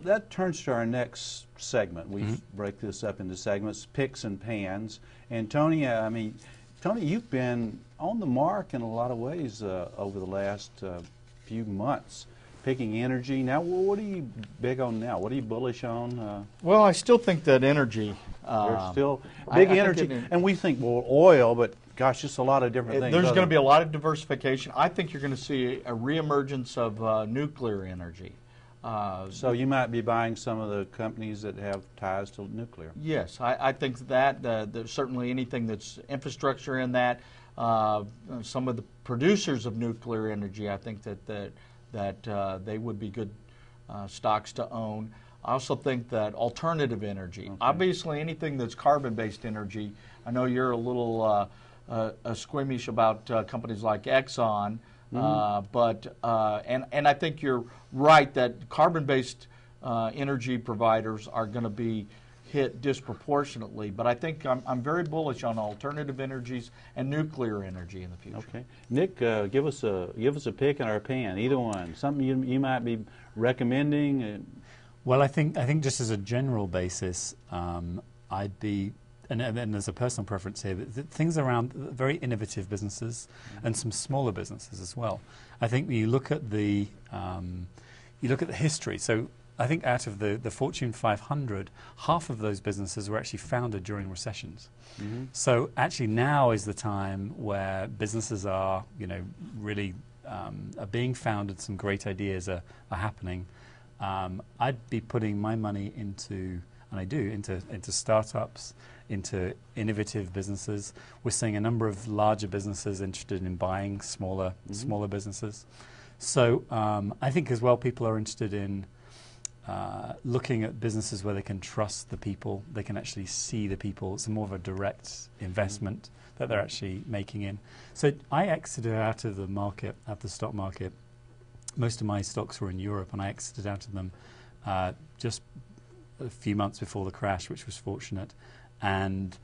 that turns to our next segment. We break this up into segments, picks and pans. And Tony, I mean, Tony, you've been on the mark in a lot of ways over the last few months, picking energy. Now, what are you big on now? What are you bullish on? Well, I still think that energy. There's still big energy, and we think, well, oil, but gosh, just a lot of different things. There's going to be a lot of diversification. I think you're going to see a reemergence of nuclear energy. So you might be buying some of the companies that have ties to nuclear. Yes, I think that there's certainly anything that's infrastructure in that. Some of the producers of nuclear energy, I think that they would be good stocks to own. I also think that alternative energy, obviously anything that's carbon-based energy. I know you're a little squeamish about companies like Exxon. But I think you're right that carbon-based energy providers are going to be hit disproportionately. But I think I'm very bullish on alternative energies and nuclear energy in the future. Okay, Nick, give us a pick in our pan. Either one, something you might be recommending. Well, I think just as a general basis, I'd be. And there's a personal preference here, but things around very innovative businesses and some smaller businesses as well. I think when you look at the history. So I think out of the Fortune 500, half of those businesses were actually founded during recessions. So actually now is the time where businesses are, really are being founded. Some great ideas are happening. I'd be putting my money into, and I do, into startups, into innovative businesses. We're seeing a number of larger businesses interested in buying smaller businesses. So I think as well people are interested in looking at businesses where they can trust the people, they can actually see the people. It's more of a direct investment that they're actually making in. So I exited out of the market, out of the stock market. Most of my stocks were in Europe, and I exited out of them just a few months before the crash, which was fortunate. And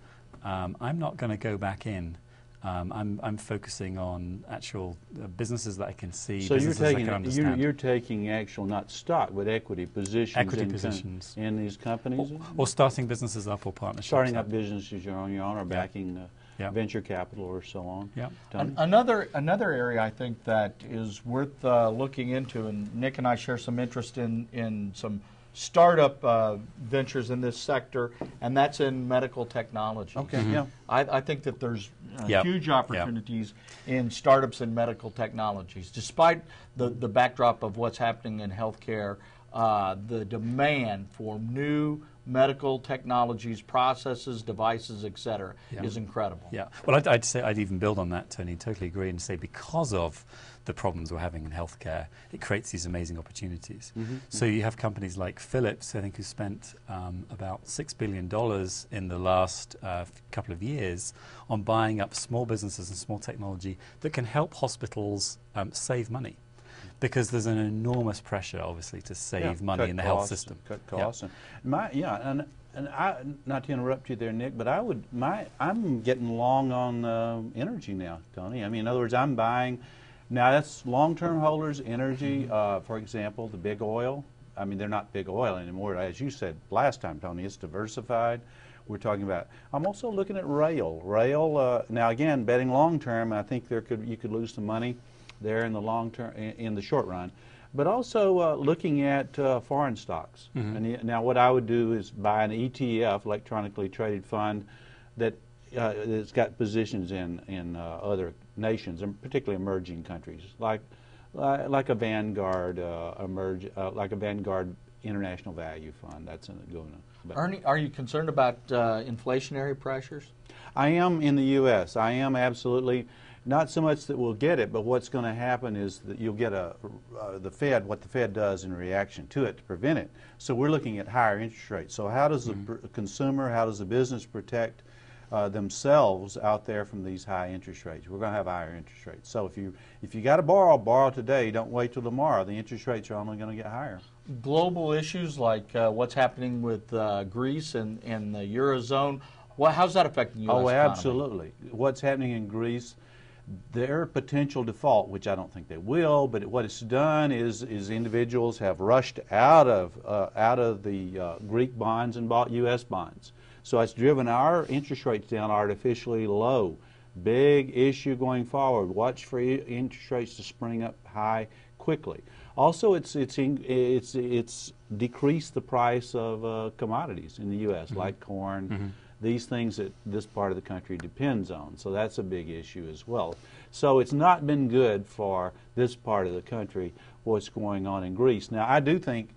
I'm not going to go back in. I'm focusing on actual businesses that I can see. So you're taking actual, not stock, but equity positions. In these companies, or starting businesses up, or partnerships. Starting up businesses you're on, or backing venture capital, or so on. Yeah. Another area I think that is worth looking into, and Nick and I share some interest in some startup ventures in this sector, and that's in medical technology. Okay, I think that there's huge opportunities in startups in medical technologies. Despite the backdrop of what's happening in healthcare, the demand for new medical technologies, processes, devices, etc., is incredible. Yeah. Well, I'd say I'd even build on that, Tony. Totally agree, and say because of the problems we're having in healthcare, it creates these amazing opportunities. So you have companies like Philips, I think, who spent about $6 billion in the last couple of years on buying up small businesses and small technology that can help hospitals save money. Because there's an enormous pressure, obviously, to save money in the health system. Cut costs. And I, not to interrupt you there, Nick, but I'm getting long on energy now, Tony. I mean, in other words, I'm buying. Now that's long-term holders, energy. For example, the big oil. I mean, they're not big oil anymore, as you said last time, Tony. It's diversified. We're talking about. I'm also looking at rail. Now again, betting long-term. I think you could lose some money there in the long term, in the short run, but also looking at foreign stocks. And now what I would do is buy an ETF, electronically traded fund, that's got positions in other nations, and particularly emerging countries, like a Vanguard like a Vanguard International Value Fund. That's going on. Ernie, are you concerned about inflationary pressures? I am in the U.S. I am absolutely. Not so much that we'll get it, but what's going to happen is that you'll get what the Fed does in reaction to it to prevent it. So we're looking at higher interest rates. So how does the consumer, how does the business protect themselves out there from these high interest rates? We're going to have higher interest rates. So if you got to borrow today. Don't wait till tomorrow. The interest rates are only going to get higher. Global issues like what's happening with Greece and the Eurozone, how's that affecting the U.S. economy? Oh, absolutely. What's happening in Greece? their potential default, which I don't think they will, but what it's done is individuals have rushed out of the Greek bonds and bought U.S. bonds. So it's driven our interest rates down artificially low. Big issue going forward. Watch for interest rates to spring up high quickly. Also, it's decreased the price of commodities in the U.S., like corn, these things that this part of the country depends on. So that's a big issue as well. So it's not been good for this part of the country, what's going on in Greece. Now, I do think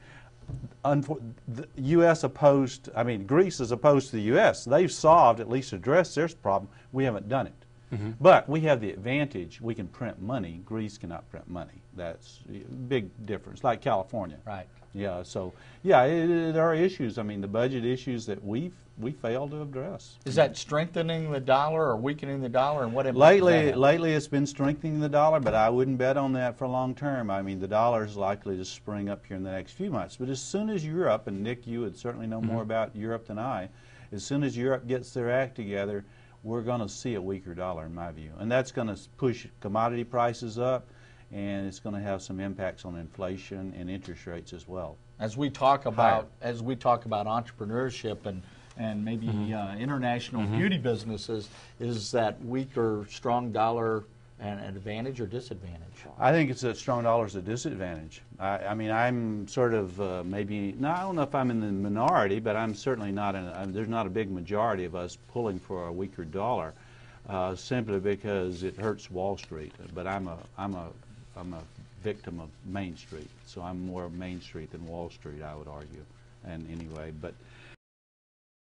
the U.S. Greece is opposed to the U.S. They've solved, at least addressed their problem. We haven't done it. But we have the advantage. We can print money. Greece cannot print money. That's a big difference, like California. Right. Yeah, so, yeah, there are issues. I mean, the budget issues that we failed to address. Is that strengthening the dollar or weakening the dollar, and what impact does that have? Lately it's been strengthening the dollar, but I wouldn't bet on that for long term. I mean, the dollar is likely to spring up here in the next few months. But as soon as Europe, and Nick, you would certainly know more about Europe than I, as soon as Europe gets their act together, we're going to see a weaker dollar, in my view. And that's going to push commodity prices up, and it's going to have some impacts on inflation and interest rates as well. As we talk about entrepreneurship and maybe international beauty businesses, is that weaker, strong dollar an advantage or disadvantage? I think it's a strong dollar is a disadvantage. I mean, I'm sort of I don't know if I'm in the minority, but I'm certainly not there's not a big majority of us pulling for a weaker dollar, simply because it hurts Wall Street. But I'm a victim of Main Street, so I'm more Main Street than Wall Street, I would argue. And anyway, but